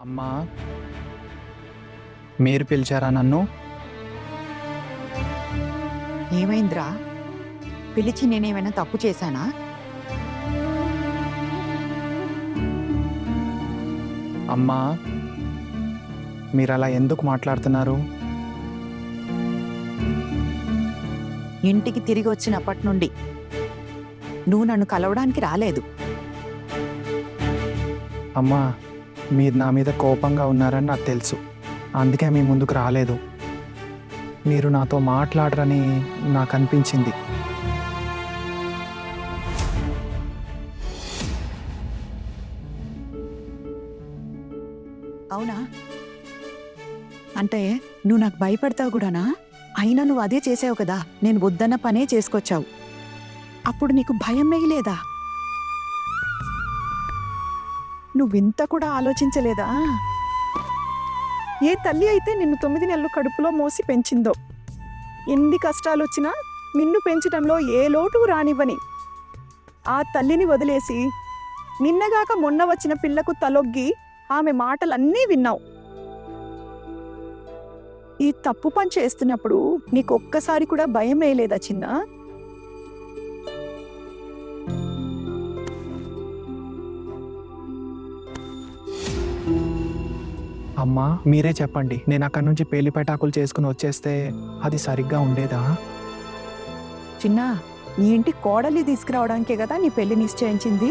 అమ్మా, మీరు పిలిచారా నన్ను? ఏమైందిరా? పిలిచి నేనేమైనా తప్పు చేశానా? అమ్మా, మీరు అలా ఎందుకు మాట్లాడుతున్నారు? ఇంటికి తిరిగి వచ్చినప్పటి నుండి నువ్వు నన్ను కలవడానికి రాలేదు. అమ్మా, మీరు నా మీద కోపంగా ఉన్నారని నాకు తెలుసు. అందుకే మీ ముందుకు రాలేదు. మీరు నాతో మాట్లాడరని నాకు అనిపించింది. అవునా? అంటే నువ్వు నాకు భయపడతావు కూడానా? అయినా నువ్వు అదే చేసావు కదా. నేను వద్దన్న పనే చేసుకొచ్చావు. అప్పుడు నీకు భయం మిగిలేదా? నువ్వింత కూడా ఆలోచించలేదా? ఏ తల్లి అయితే నిన్ను 9 నెలలు కడుపులో మోసి పెంచిందో, ఎన్ని కష్టాలు వచ్చినా నిన్ను పెంచడంలో ఏ లోటు రానివ్వని ఆ తల్లిని వదిలేసి నిన్నగాక మొన్న వచ్చిన పిల్లకు తలొగ్గి ఆమె మాటలన్నీ విన్నావు. ఈ తప్పు పని చేస్తున్నప్పుడు నీకు ఒక్కసారి కూడా భయం వేయలేదా చిన్న? అమ్మా, మీరే చెప్పండి. నేను అక్కడి నుంచి పేలి పెటాకులు చేసుకుని వచ్చేస్తే అది సరిగ్గా ఉండేదా? చిన్న, నీ ఇంటి కోడలి తీసుకురావడానికే కదా నీ పెళ్లి నిశ్చయించింది.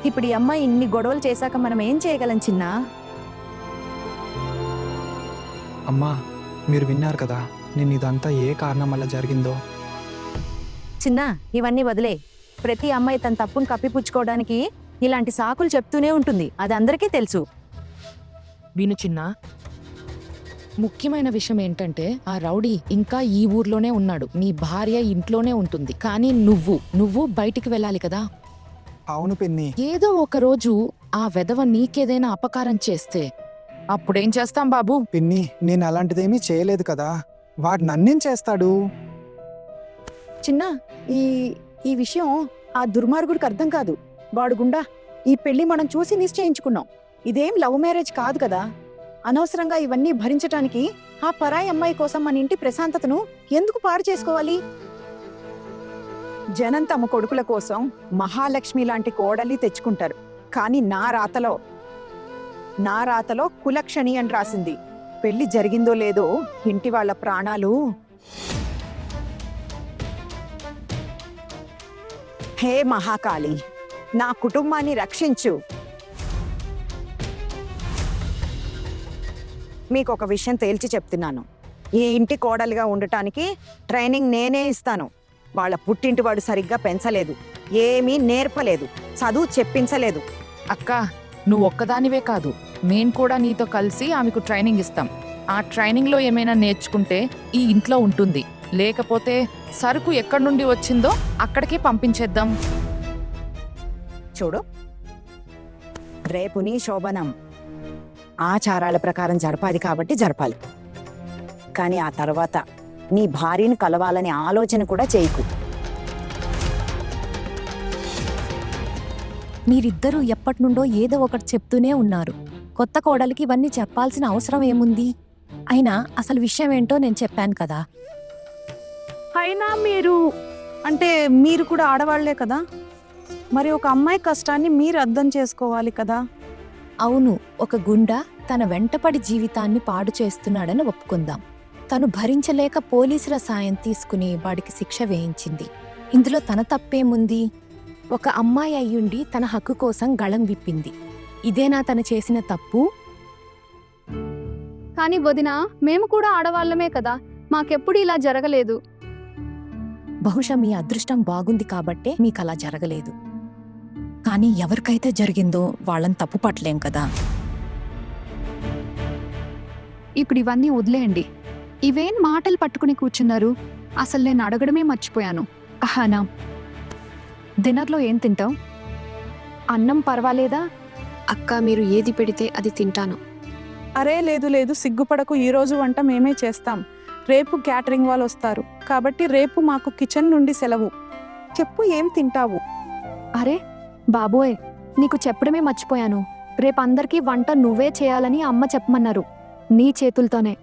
ఇప్పుడు ఈ అమ్మాయి ఇన్ని గొడవలు చేశాక మనం ఏం చేయగలం చిన్న? అమ్మా, మీరు విన్నారు కదా నేను ఇదంతా ఏ కారణం వల్ల జరిగిందో. చిన్న, ఇవన్నీ వదిలే. ప్రతి అమ్మాయి తన తప్పును కప్పిపుచ్చుకోవడానికి ఇలాంటి సాకులు చెప్తూనే ఉంటుంది. అది అందరికీ తెలుసు. విను చిన్న, ముఖ్యమైన విషయం ఏంటంటే ఆ రౌడీ ఇంకా ఈ ఊర్లోనే ఉన్నాడు. నీ భార్య ఇంట్లోనే ఉంటుంది. కానీ నువ్వు బయటికి వెళ్ళాలి కదా. అవును పిన్ని. ఏదో ఒక రోజు ఆ వెధవ నీకేదైనా అపకారం చేస్తే అప్పుడేం చేస్తాం బాబు? పిన్ని, నేను అలాంటిదేమీ చేయలేదు కదా. వాడు నన్నేం చేస్తాడు? చిన్న, ఈ ఈ విషయం ఆ దుర్మార్గుడికి అర్థం కాదు. వాడు గుండా ఈ పెళ్లి మనం చూసి నిశ్చయించుకున్నాం. ఇదేం లవ్ మ్యారేజ్ కాదు కదా. అనవసరంగా ఇవన్నీ భరించటానికి ఆ పరాయి అమ్మాయి కోసం మన ఇంటి ప్రశాంతతను ఎందుకు పాడు చేసుకోవాలి? జనం తమ కొడుకుల కోసం మహాలక్ష్మి లాంటి కోడల్ని తెచ్చుకుంటారు. కానీ నా రాతలో కులక్షణి అని రాసింది. పెళ్లి జరిగిందో లేదో ఇంటి వాళ్ళ ప్రాణాలు. హే మహాకాళి, నా కుటుంబాన్ని రక్షించు. మీకు ఒక విషయం తేల్చి చెప్తున్నాను. ఈ ఇంటి కోడలిగా ఉండటానికి ట్రైనింగ్ నేనే ఇస్తాను. వాళ్ళ పుట్టింటి వాడు సరిగ్గా పెంచలేదు, ఏమీ నేర్పలేదు, చదువు చెప్పించలేదు. అక్క, నువ్వు ఒక్కదానివే కాదు, మేం కూడా నీతో కలిసి ఆమెకు ట్రైనింగ్ ఇస్తాం. ఆ ట్రైనింగ్లో ఏమైనా నేర్చుకుంటే ఈ ఇంట్లో ఉంటుంది. లేకపోతే సరుకు ఎక్కడి నుండి వచ్చిందో అక్కడికే పంపించేద్దాం. చూడు, రేపు నీ శోభనం ఆచారాల ప్రకారం జరపాలి కాబట్టి జరపాలి. కానీ ఆ తర్వాత నీ భార్యను కలవాలనే ఆలోచన కూడా చేయకు. మీరిద్దరూ ఎప్పటి నుండో ఏదో ఒకటి చెప్తూనే ఉన్నారు. కొత్త కోడలికి ఇవన్నీ చెప్పాల్సిన అవసరం ఏముంది? అయినా అసలు విషయం ఏంటో నేను చెప్పాను కదా. అయినా మీరు కూడా ఆడవాళ్లే కదా. మరి ఒక అమ్మాయి కష్టాన్ని మీరు అర్థం చేసుకోవాలి కదా. అవును, ఒక గుండా తన వెంటపడి జీవితాన్ని పాడు చేస్తున్నాడని ఒప్పుకుందాం. తను భరించలేక పోలీసుల సాయం తీసుకుని వాడికి శిక్ష వేయించింది. ఇందులో తన తప్పేముంది? ఒక అమ్మాయి అయ్యుండి తన హక్కు కోసం గళం విప్పింది. ఇదేనా తను చేసిన తప్పు? కానీ వదినా, మేము కూడా ఆడవాళ్ళమే కదా. మాకెప్పుడు ఇలా జరగలేదు. బహుశా మీ అదృష్టం బాగుంది కాబట్టే మీకలా జరగలేదు. కానీ ఎవరికైతే జరిగిందో వాళ్ళని తప్పు పట్టలేం కదా. ఇప్పుడు ఇవన్నీ వదిలేయండి. ఇవేం మాటలు పట్టుకుని కూర్చున్నారు? అసలు నేను అడగడమే మర్చిపోయాను. అహానా, డిన్నర్లో ఏం తింటావు? అన్నం పర్వాలేదా? అక్క, మీరు ఏది పెడితే అది తింటాను. అరే లేదు, సిగ్గుపడకు. ఈ రోజు వంట మేమే చేస్తాం. రేపు క్యాటరింగ్ వాళ్ళు వస్తారు కాబట్టి రేపు మాకు కిచెన్ నుండి సెలవు. చెప్పు, ఏం తింటావు? అరే బాబోయ్, నీకు చెప్పడమే మర్చిపోయాను. రేపు అందరికీ వంట నువ్వే చేయాలని అమ్మ చెప్పమన్నారు, నీ చేతులతోనే.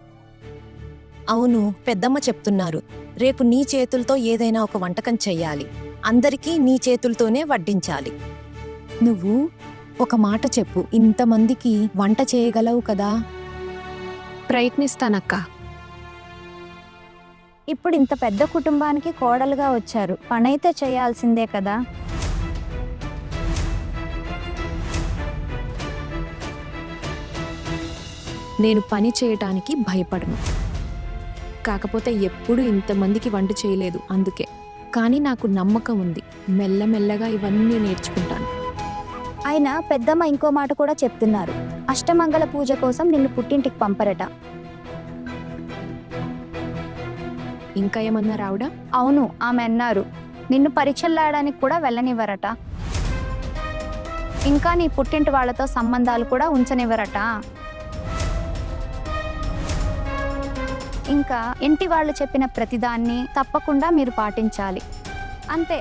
అవును, పెద్దమ్మ చెప్తున్నారు. రేపు నీ చేతులతో ఏదైనా ఒక వంటకం చెయ్యాలి. అందరికీ నీ చేతులతోనే వడ్డించాలి. నువ్వు ఒక మాట చెప్పు, ఇంతమందికి వంట చేయగలవు కదా? ప్రయత్నిస్తానక్క. ఇప్పుడు ఇంత పెద్ద కుటుంబానికి కోడలుగా వచ్చారు, పనైతే చేయాల్సిందే కదా. నేను పని చేయటానికి భయపడను. కాకపోతే ఎప్పుడు ఇంతమందికి వంట చేయలేదు, అందుకే. కానీ నాకు నమ్మకం ఉంది, మెల్లమెల్లగా ఇవన్నీ నేర్చుకుంటాను. అయినా పెద్దమ్మ ఇంకో మాట కూడా చెప్తున్నారు, అష్టమంగళ పూజ కోసం నిన్ను పుట్టింటికి పంపరట. ఇంకా ఏమన్నా రావుడా? అవును, ఆమె అన్నారు నిన్ను పరీక్షలాడడానికి కూడా వెళ్ళనివ్వరట. ఇంకా నీ పుట్టింటి వాళ్ళతో సంబంధాలు కూడా ఉంచనివ్వరట. ఇంకా ఇంటి వాళ్ళు చెప్పిన ప్రతిదాన్ని తప్పకుండా మీరు పాటించాలి, అంతే.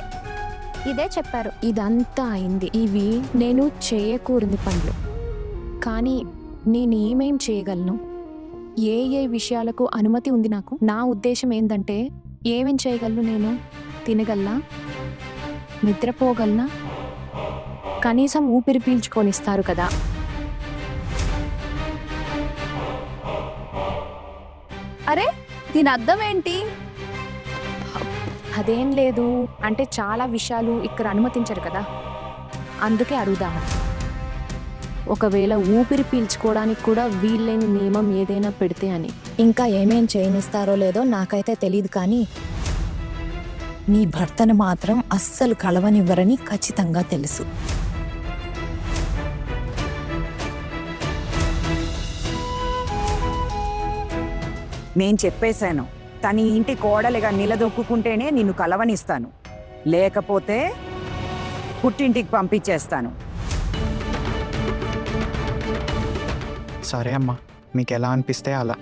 ఇదే చెప్పారు. ఇదంతా అయింది. ఇవి నేను చేయకూడని పనులు. కానీ నేనేమేం చేయగలను? ఏ ఏ విషయాలకు అనుమతి ఉంది నాకు? నా ఉద్దేశం ఏంటంటే, ఏమేం చేయగలను నేను? తినగలనా? నిద్రపోగలనా? కనీసం ఊపిరి పీల్చుకొనిస్తారు కదా. అరే, దీని అర్థం ఏంటి? అదేం లేదు, అంటే చాలా విషయాలు ఇక్కడ అనుమతించరు కదా, అందుకే అడుగుదాము. ఒకవేళ ఊపిరి పీల్చుకోవడానికి కూడా వీల్లేని నియమం ఏదైనా పెడితే అని. ఇంకా ఏమేం చేయనిస్తారో లేదో నాకైతే తెలీదు, కానీ నీ భర్తను మాత్రం అస్సలు కలవనివ్వరని ఖచ్చితంగా తెలుసు. నేను చెప్పేశాను, తన ఇంటి కోడలిగా నిలదొక్కుంటేనే నిన్ను కలవనిస్తాను, లేకపోతే పుట్టింటికి పంపించేస్తాను. సరే అమ్మా, మీకు ఎలా అనిపిస్తే అలా.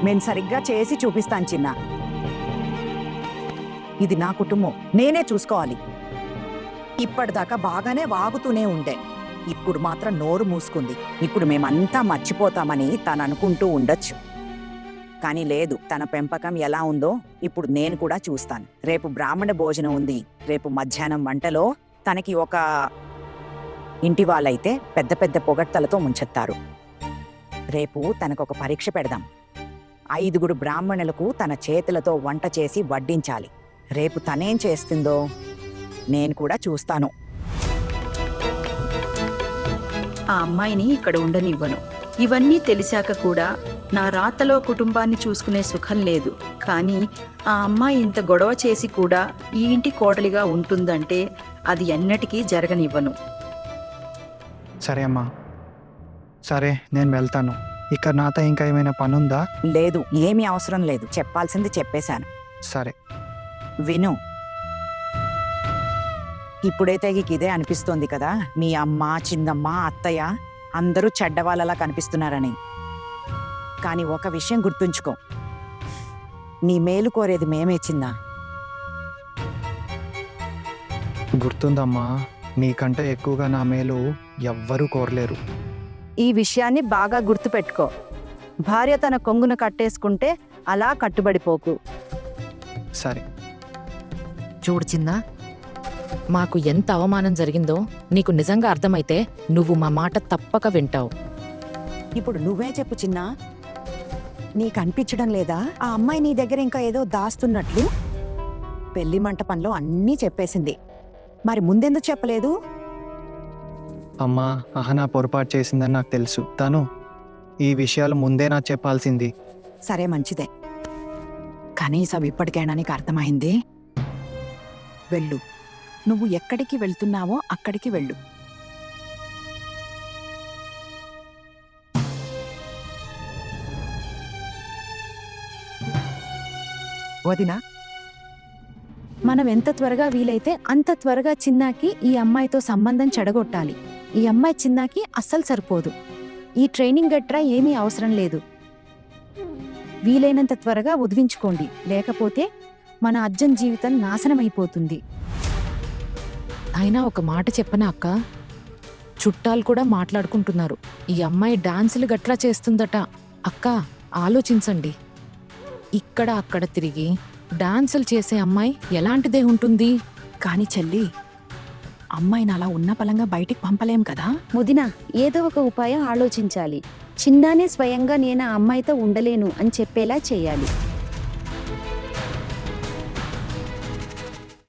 నేను సరిగ్గా చేసి చూపిస్తాను చిన్న. ఇది నా కుటుంబం, నేనే చూసుకోవాలి. ఇప్పటిదాకా బాగానే వాగుతూనే ఉండే, ఇప్పుడు మాత్రం నోరు మూసుకుంది. ఇప్పుడు మేమంతా మర్చిపోతామని తను అనుకుంటూ ఉండొచ్చు, కానీ లేదు. తన పెంపకం ఎలా ఉందో ఇప్పుడు నేను కూడా చూస్తాను. రేపు బ్రాహ్మణ భోజనం ఉంది. రేపు మధ్యాహ్నం వంటలో తనకి ఒక ఇంటి వాళ్ళైతే పెద్ద పెద్ద పొగడ్తలతో ముంచెత్తారు. రేపు తనకొక పరీక్ష పెడదాం. 5 బ్రాహ్మణులకు తన చేతులతో వంట చేసి వడ్డించాలి. రేపు తనేం చేస్తుందో నేను కూడా చూస్తాను. ఆ అమ్మాయిని ఇక్కడ ఉండనివ్వను. ఇవన్నీ తెలిసాక కూడా నా రాతలో కుటుంబాన్ని చూసుకునే సుఖం లేదు. కానీ ఆ అమ్మాయి ఇంత గొడవ చేసి కూడా ఈ ఇంటి కోడలిగా ఉంటుందంటే అది ఎన్నటికీ జరగనివ్వను. సరే అమ్మా, సరే నేను వెళ్తాను. ఇక్కడ నాతో ఇంకా ఏమైనా పనుందా? లేదు, ఏమీ అవసరం లేదు. చెప్పాల్సింది చెప్పేశాను. సరే విను. ఇప్పుడైతే నీకు ఇదే అనిపిస్తోంది కదా, మీ అమ్మ, చిన్నమ్మ, అత్తయ్య అందరూ చెడ్డవాళ్ళలా కనిపిస్తున్నారని. కానీ ఒక విషయం గుర్తుంచుకో, నీ మేలు కోరేది మేమే చిన్నా. గుర్తుందమ్మా, నీకంటే ఎక్కువగా నా మేలు ఎవ్వరూ కోరలేరు. ఈ విషయాన్ని బాగా గుర్తుపెట్టుకో. భార్య తన కొంగున కట్టేసుకుంటే అలా కట్టుబడిపోకు. సరే. చూడు చిన్నా, మాకు ఎంత అవమానం జరిగిందో నీకు నిజంగా అర్థమైతే నువ్వు మా మాట తప్పక వింటావు. ఇప్పుడు నువ్వే చెప్పు చిన్నా, నీకు అనిపించడం లేదా ఆ అమ్మాయి నీ దగ్గర ఇంకా ఏదో దాస్తున్నట్లు? పెళ్లి మంటపంలో అన్నీ చెప్పేసింది, మరి ముందెందుకు చెప్పలేదు? అమ్మా, అహనా పొరపాటు చేసిందని నాకు తెలుసు. తను ఈ విషయాలు ముందే నాకు చెప్పాల్సింది. సరే, మంచిదే. కనీసం ఇప్పటికైనా నీకు అర్థమైంది. వెళ్ళు, నువ్వు ఎక్కడికి వెళ్తున్నావో అక్కడికి వెళ్ళు. వదినా, మనం ఎంత త్వరగా వీలైతే అంత త్వరగా చిన్నాకి ఈ అమ్మాయితో సంబంధం చెడగొట్టాలి. ఈ అమ్మాయి చిన్నాకి అస్సలు సరిపోదు. ఈ ట్రైనింగ్ గట్రా ఏమీ అవసరం లేదు. వీలైనంత త్వరగా వదిలించుకోండి, లేకపోతే మన అర్జున్ జీవితం నాశనమైపోతుంది. అయినా ఒక మాట చెప్పనా అక్క, చుట్టాలు కూడా మాట్లాడుకుంటున్నారు, ఈ అమ్మాయి డాన్సులు గట్రా చేస్తుందట. అక్క ఆలోచించండి, ఇక్కడ అక్కడ తిరిగి డాన్సులు చేసే అమ్మాయి ఎలాంటిదే ఉంటుంది? కానీ చెల్లి, అమ్మాయిని అలా ఉన్న పలంగా బయటికి పంపలేం కదా. ముదిన ఏదో ఒక ఉపాయం ఆలోచించాలి. చిన్నానే స్వయంగా నేను ఆ అమ్మాయితో ఉండలేను అని చెప్పేలా చేయాలి.